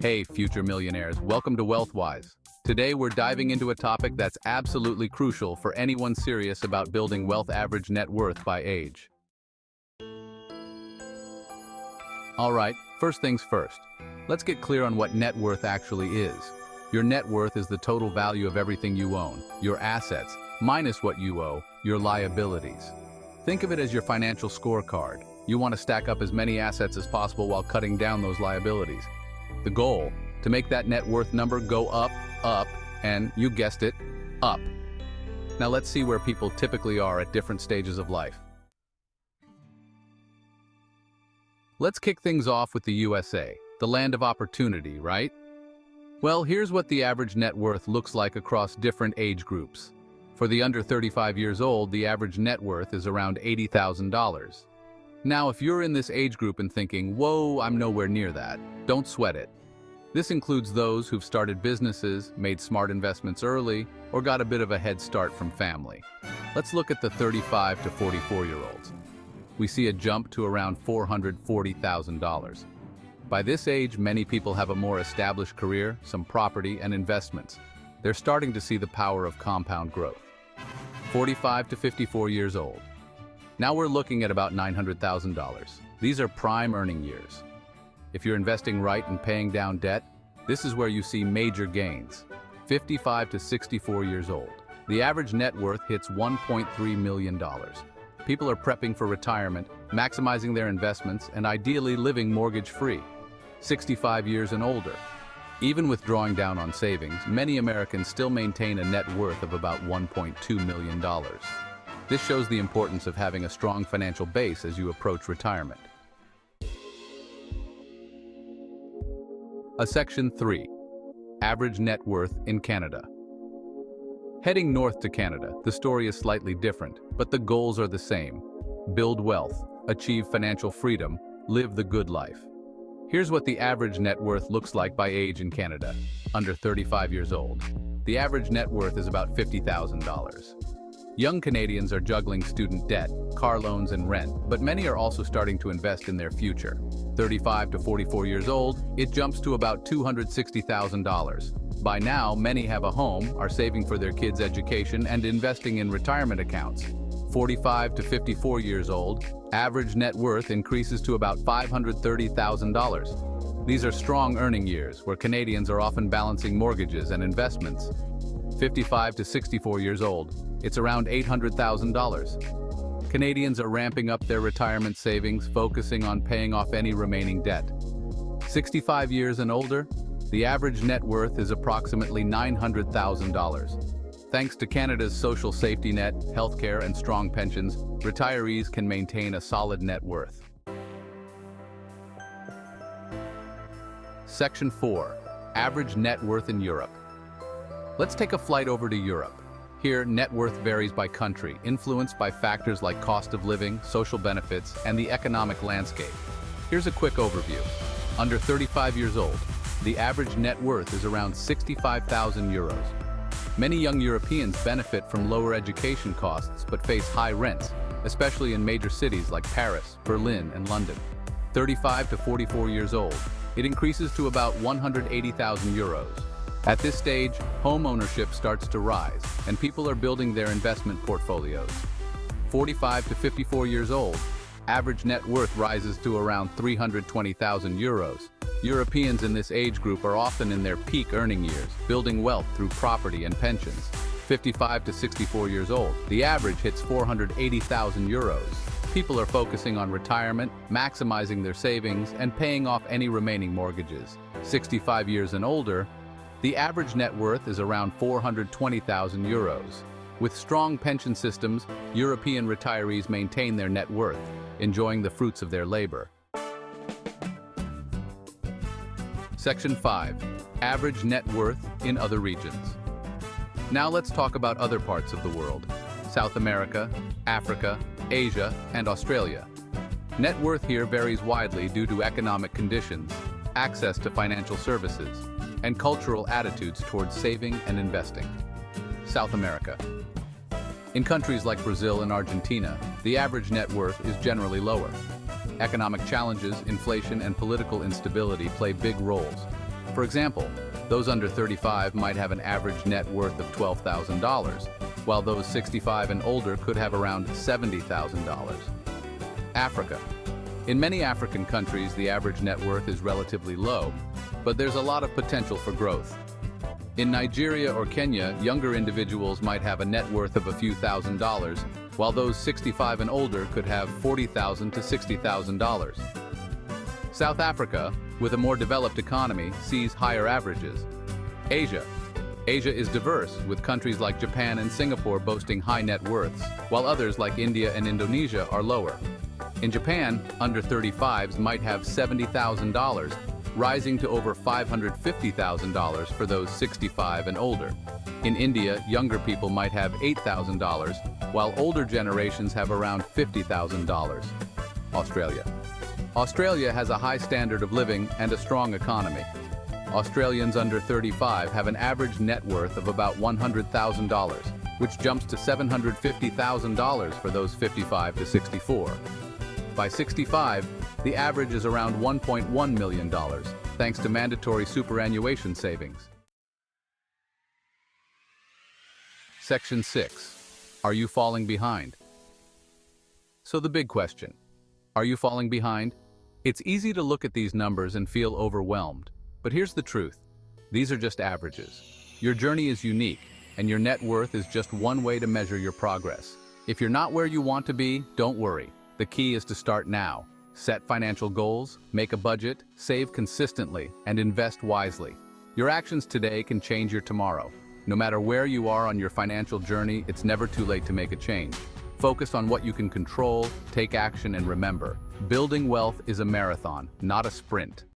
Hey, future millionaires, welcome to WealthWise. Today, we're diving into a topic that's absolutely crucial for anyone serious about building wealth. Average net worth by age. All right, first things first. Let's get clear on what net worth actually is. Your net worth is the total value of everything you own, your assets, minus what you owe, your liabilities. Think of it as your financial scorecard. You want to stack up as many assets as possible while cutting down those liabilities. The goal, to make that net worth number go up, and, you guessed it, up. Now let's see where people typically are at different stages of life. Let's kick things off with the USA, the land of opportunity, right? Well, here's what the average net worth looks like across different age groups. For the under 35 years old, the average net worth is around $80,000. Now, if you're in this age group and thinking, whoa, I'm nowhere near that, don't sweat it. This includes those who've started businesses, made smart investments early, or got a bit of a head start from family. Let's look at the 35 to 44-year-olds. We see a jump to around $440,000. By this age, many people have a more established career, some property, and investments. They're starting to see the power of compound growth. 45 to 54 years old. Now we're looking at about $900,000. These are prime earning years. If you're investing right and paying down debt, this is where you see major gains. 55 to 64 years old. The average net worth hits $1.3 million. People are prepping for retirement, maximizing their investments, and ideally living mortgage-free. 65 years and older. Even with drawing down on savings, many Americans still maintain a net worth of about $1.2 million. This shows the importance of having a strong financial base as you approach retirement. Section 3. Average net worth in Canada. Heading north to Canada, the story is slightly different, but the goals are the same. Build wealth, achieve financial freedom, live the good life. Here's what the average net worth looks like by age in Canada, under 35 years old. The average net worth is about $50,000. Young Canadians are juggling student debt, car loans, and rent, but many are also starting to invest in their future. 35 to 44 years old, it jumps to about $260,000. By now, many have a home, are saving for their kids' education, and investing in retirement accounts. 45 to 54 years old, average net worth increases to about $530,000. These are strong earning years, where Canadians are often balancing mortgages and investments. 55 to 64 years old, it's around $800,000. Canadians are ramping up their retirement savings, focusing on paying off any remaining debt. 65 years and older, the average net worth is approximately $900,000. Thanks to Canada's social safety net, healthcare, and strong pensions, retirees can maintain a solid net worth. Section 4. Average net worth in Europe. Let's take a flight over to Europe. Here, net worth varies by country, influenced by factors like cost of living, social benefits, and the economic landscape. Here's a quick overview. Under 35 years old, the average net worth is around 65,000 euros. Many young Europeans benefit from lower education costs but face high rents, especially in major cities like Paris, Berlin, and London. 35 to 44 years old, it increases to about 180,000 euros. At this stage, home ownership starts to rise, and people are building their investment portfolios. 45 to 54 years old, average net worth rises to around 320,000 euros. Europeans in this age group are often in their peak earning years, building wealth through property and pensions. 55 to 64 years old, the average hits 480,000 euros. People are focusing on retirement, maximizing their savings, and paying off any remaining mortgages. 65 years and older, the average net worth is around 420,000 euros. With strong pension systems, European retirees maintain their net worth, enjoying the fruits of their labor. Section 5. Average net worth in other regions. Now let's talk about other parts of the world. South America, Africa, Asia, and Australia. Net worth here varies widely due to economic conditions, access to financial services, and cultural attitudes towards saving and investing. South America. In countries like Brazil and Argentina, the average net worth is generally lower. Economic challenges, inflation, and political instability play big roles. For example, those under 35 might have an average net worth of $12,000, while those 65 and older could have around $70,000. Africa. In many African countries, the average net worth is relatively low, but there's a lot of potential for growth. In Nigeria or Kenya, younger individuals might have a net worth of a few $1,000s, while those 65 and older could have $40,000 to $60,000. South Africa, with a more developed economy, sees higher averages. Asia. Asia is diverse, with countries like Japan and Singapore boasting high net worths, while others like India and Indonesia are lower. In Japan, under 35s might have $70,000, rising to over $550,000 for those 65 and older. In India, younger people might have $8,000, while older generations have around $50,000. Australia. Australia has a high standard of living and a strong economy. Australians under 35 have an average net worth of about $100,000, which jumps to $750,000 for those 55 to 64. By 65, the average is around $1.1 million, thanks to mandatory superannuation savings. Section 6. Are you falling behind? So the big question. Are you falling behind? It's easy to look at these numbers and feel overwhelmed. But here's the truth. These are just averages. Your journey is unique, and your net worth is just one way to measure your progress. If you're not where you want to be, don't worry. The key is to start now. Set financial goals, make a budget, save consistently, and invest wisely. Your actions today can change your tomorrow. No matter where you are on your financial journey, it's never too late to make a change. Focus on what you can control, take action, and remember, building wealth is a marathon, not a sprint.